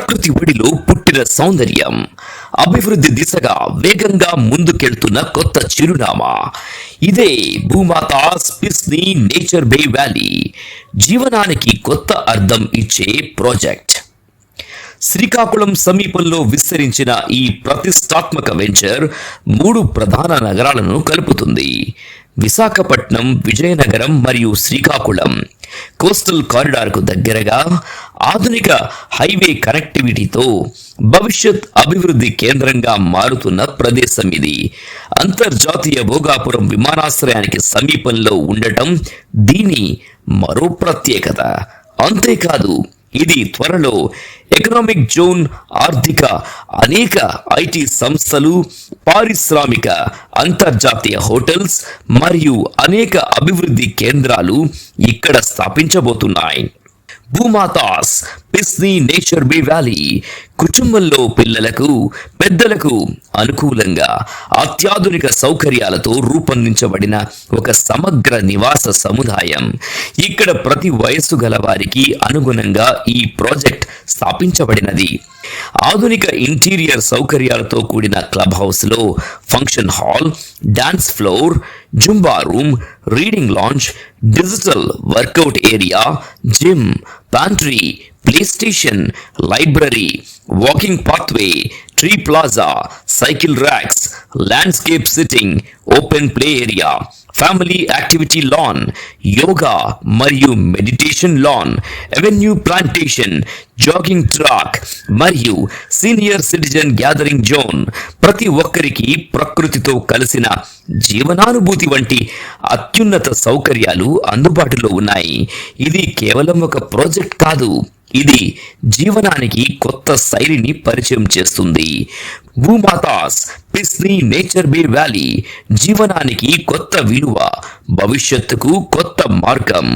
ప్రకృతి ఒడిలో పుట్టిన సౌందర్యం, అభివృద్ధి దిశగా వేగంగా ముందుకెళ్తున్న కొత్త చిరునామా. ఇదే భూమాతాస్ పిస్నీ నేచర్ బే వ్యాలీ, జీవనానికి కొత్త అర్థం ఇచ్చే ప్రాజెక్ట్. శ్రీకాకుళం సమీపంలో విస్తరించిన ఈ ప్రతిష్టాత్మక వెంచర్ 3 ప్రధాన నగరాలను కలుపుతుంది: విశాఖపట్నం, విజయనగరం మరియు శ్రీకాకుళం. కోస్టల్ కారిడార్కు దగ్గరగా ఆధునిక హైవే కనెక్టివిటీతో భవిష్యత్ అభివృద్ధి కేంద్రంగా మారుతున్న ప్రదేశం ఇది. అంతర్జాతీయ భోగాపురం విమానాశ్రయానికి సమీపంలో ఉండటం దీని మరో ప్రత్యేకత. అంతేకాదు, ఇది త్వరలో ఎకనామిక్ జోన్, ఆర్థిక, అనేక ఐటీ సంస్థలు, పారిశ్రామిక, అంతర్జాతీయ హోటల్స్ మరియు అనేక అభివృద్ధి కేంద్రాలు ఇక్కడ స్థాపించబోతున్నాయి. భూమాతాస్ పిస్నీ నేచర్ బే వ్యాలీ కుటుంబంలో పిల్లలకు, పెద్దలకు అనుకూలంగా అత్యాధునిక సౌకర్యాలతో రూపొందించబడిన ఒక సమగ్ర నివాస సముదాయం. ఇక్కడ ప్రతి వయస్సు గల వారికి అనుగుణంగా ఈ ప్రాజెక్ట్ స్థాపించబడినది. ఆధునిక ఇంటీరియర్ సౌకర్యాలతో కూడిన క్లబ్ హౌస్ లో function hall, dance floor, Zumba room, reading lounge, digital workout area, gym, pantry, play station, library, walking pathway, tree plaza, cycle racks, landscape sitting, open play area, family activity lawn, yoga మరియు meditation lawn, avenue plantation, jogging track మరియు senior citizen gathering zone. ప్రతి ఒక్కరికి ప్రకృతితో కలిసిన జీవనానుభూతి వంటి అత్యున్నత సౌకర్యాలు అందుబాటులో ఉన్నాయి. ఇది కేవలం ఒక ప్రాజెక్ట్ కాదు, ఇది జీవనానికి కొత్త శైలిని పరిచయం చేస్తుంది. భూమాతాస్ పిస్నీ నేచర్ బే వ్యాలీ, జీవనానికి కొత్త విలువ, భవిష్యత్తుకు కొత్త మార్గం.